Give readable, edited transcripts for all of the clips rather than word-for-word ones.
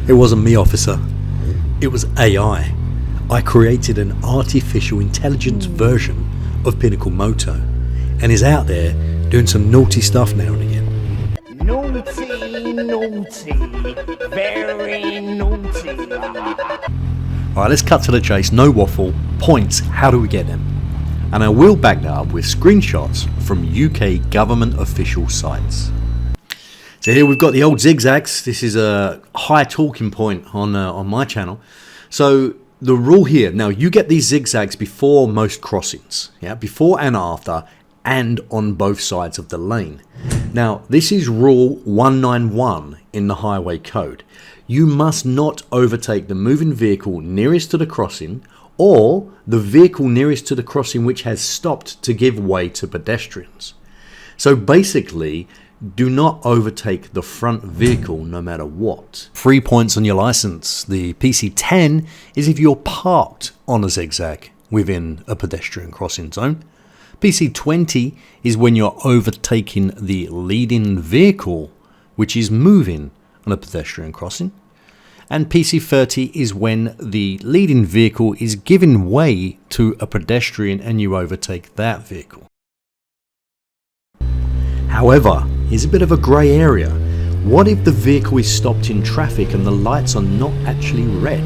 It wasn't me, officer. It was AI. I created an artificial intelligence version of Pinnacle Moto, and is out there doing some naughty stuff now and again. Naughty, very naughty. Alright, let's cut to the chase, no waffle, points, how do we get them? And I will back that up with screenshots from UK government official sites. So here we've got the old Zig Zags. This is a high talking point on my channel. So the rule here, now you get these Zig Zags before most crossings, yeah, before and after, and on both sides of the lane. Now this is rule 191 in the highway code. You must not overtake the moving vehicle nearest to the crossing or the vehicle nearest to the crossing which has stopped to give way to pedestrians. So basically, do not overtake the front vehicle no matter what. 3 points on your license. The PC10 is if you're parked on a zigzag within a pedestrian crossing zone. PC20 is when you're overtaking the leading vehicle which is moving on a pedestrian crossing. And PC30 is when the leading vehicle is giving way to a pedestrian and you overtake that vehicle. However, here's a bit of a grey area. What if the vehicle is stopped in traffic and the lights are not actually red?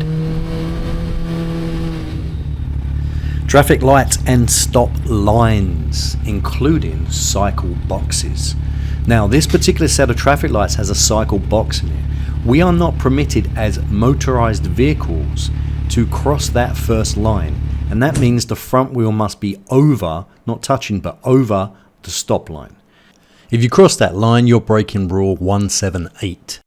Traffic lights and stop lines, including cycle boxes. Now, this particular set of traffic lights has a cycle box in it. We are not permitted as motorized vehicles to cross that first line, and that means the front wheel must be over, not touching, but over the stop line. If you cross that line, you're breaking rule 178.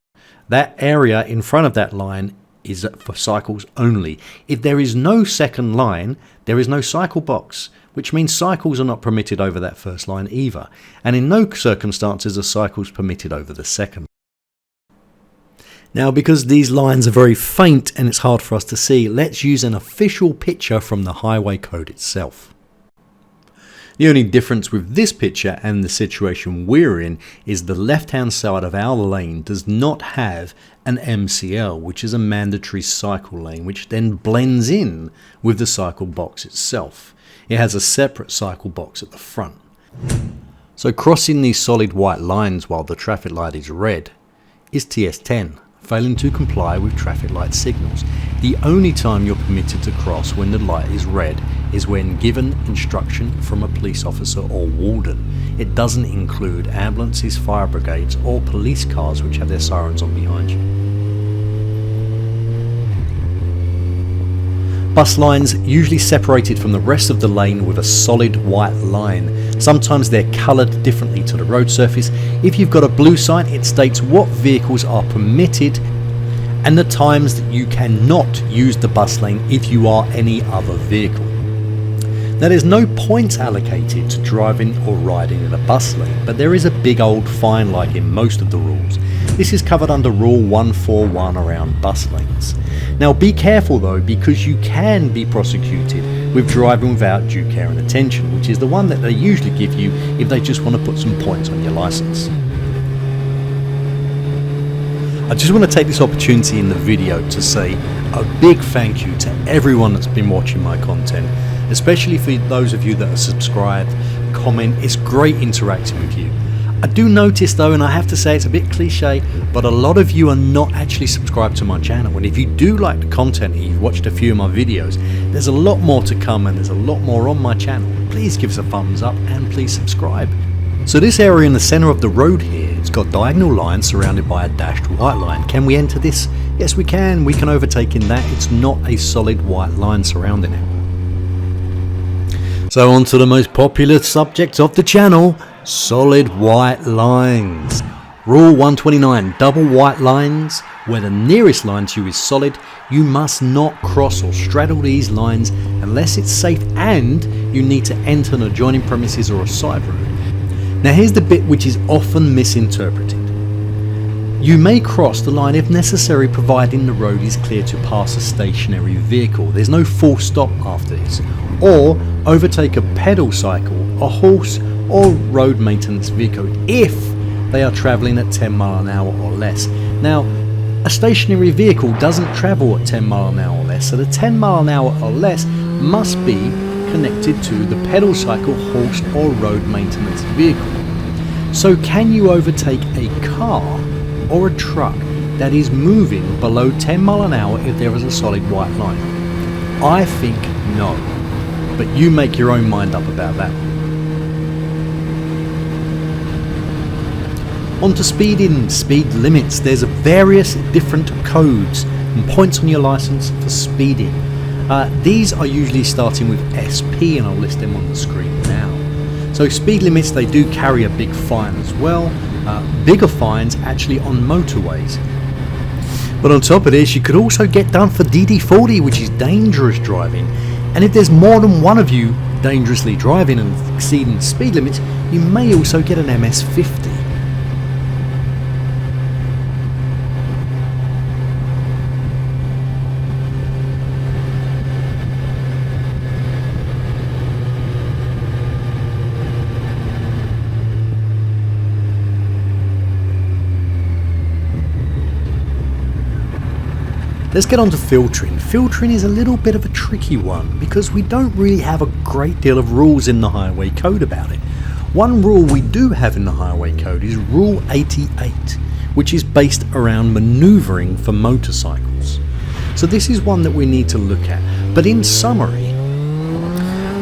That area in front of that line is for cycles only. If there is no second line, there is no cycle box, which means cycles are not permitted over that first line either. And in no circumstances are cycles permitted over the second. Now, because these lines are very faint and it's hard for us to see, let's use an official picture from the highway code itself. The only difference with this picture and the situation we're in is the left-hand side of our lane does not have an MCL, which is a mandatory cycle lane, which then blends in with the cycle box itself. It has a separate cycle box at the front. So crossing these solid white lines while the traffic light is red is TS10, failing to comply with traffic light signals. The only time you're permitted to cross when the light is red is when given instruction from a police officer or warden. It doesn't include ambulances, fire brigades or police cars which have their sirens on behind you. Bus lines usually separated from the rest of the lane with a solid white line. Sometimes they're coloured differently to the road surface. If you've got a blue sign, it states what vehicles are permitted and the times that you cannot use the bus lane if you are any other vehicle. Now, there's no points allocated to driving or riding in a bus lane, but there is a big old fine like in most of the rules. This is covered under Rule 141 around bus lanes. Now be careful though, because you can be prosecuted with driving without due care and attention, which is the one that they usually give you if they just want to put some points on your license. I just want to take this opportunity in the video to say a big thank you to everyone that's been watching my content, especially for those of you that are subscribed, comment. It's great interacting with you. I do notice though, and I have to say it's a bit cliche, but a lot of you are not actually subscribed to my channel. And if you do like the content and you've watched a few of my videos, there's a lot more to come and there's a lot more on my channel. Please give us a thumbs up and please subscribe. So this area in the center of the road here, it's got diagonal lines surrounded by a dashed white line. Can we enter this? Yes, we can. We can overtake in that. It's not a solid white line surrounding it. So on to the most popular subject of the channel, solid white lines. Rule 129, double white lines. Where the nearest line to you is solid, you must not cross or straddle these lines unless it's safe and you need to enter an adjoining premises or a side road. Now here's the bit which is often misinterpreted. You may cross the line if necessary, providing the road is clear to pass a stationary vehicle. There's no full stop after this. Or overtake a pedal cycle, a horse or road maintenance vehicle if they are travelling at 10 miles an hour or less. Now, A stationary vehicle doesn't travel at 10 mile an hour or less, so the 10 mile an hour or less must be connected to the pedal cycle, horse or road maintenance vehicle. So can you overtake a car or a truck that is moving below 10 mile an hour if there is a solid white line? I think no, but you make your own mind up about that. On to speeding, speed limits. There's various different codes and points on your license for speeding. These are usually starting with SP, and I'll list them on the screen now. So speed limits, they do carry a big fine as well. Bigger fines actually on motorways. But on top of this, you could also get done for DD40, which is dangerous driving. And if there's more than one of you dangerously driving and exceeding speed limits, you may also get an MS-50. Let's get on to filtering. Filtering is a little bit of a tricky one because we don't really have a great deal of rules in the highway code about it. One rule we do have in the highway code is Rule 88, which is based around manoeuvring for motorcycles. So this is one that we need to look at. But in summary,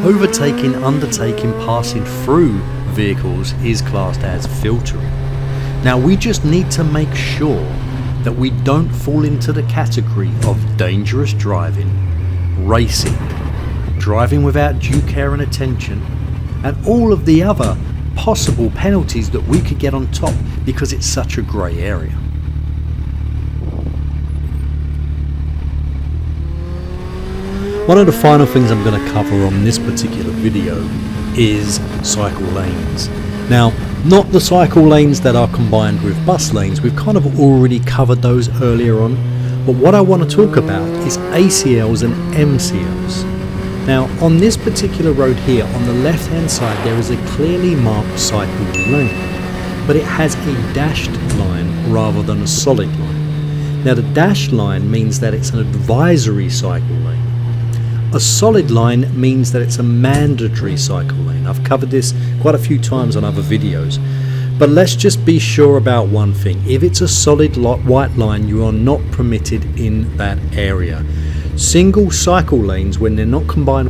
overtaking, undertaking, passing through vehicles is classed as filtering. Now we just need to make sure that we don't fall into the category of dangerous driving, racing, driving without due care and attention, and all of the other possible penalties that we could get on top because it's such a grey area. One of the final things I'm going to cover on this particular video is cycle lanes. Now, not the cycle lanes that are combined with bus lanes, we've kind of already covered those earlier on, but what I want to talk about is ACLs and MCLs. Now on this particular road here, on the left hand side there is a clearly marked cycle lane, but it has a dashed line rather than a solid line. Now the dashed line means that it's an advisory cycle lane. A solid line means that it's a mandatory cycle lane. I've covered this quite a few times on other videos. But let's just be sure about one thing. If it's a solid white line, you are not permitted in that area. Single cycle lanes, when they're not combined.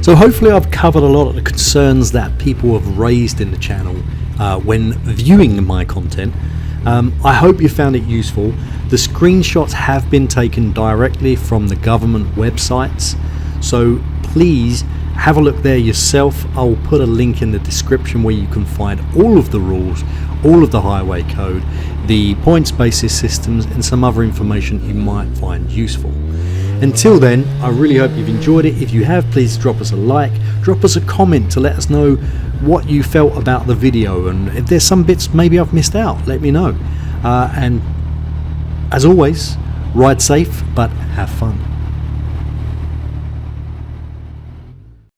So hopefully I've covered a lot of the concerns that people have raised in the channel when viewing my content. I hope you found it useful. The screenshots have been taken directly from the government websites, so please have a look there yourself. I'll put a link in the description where you can find all of the rules, all of the highway code, the points basis systems, and some other information you might find useful. Until then, I really hope you've enjoyed it. If you have, please drop us a like, drop us a comment to let us know what you felt about the video, and if there's some bits maybe I've missed out, let me know. And as always, ride safe but have fun.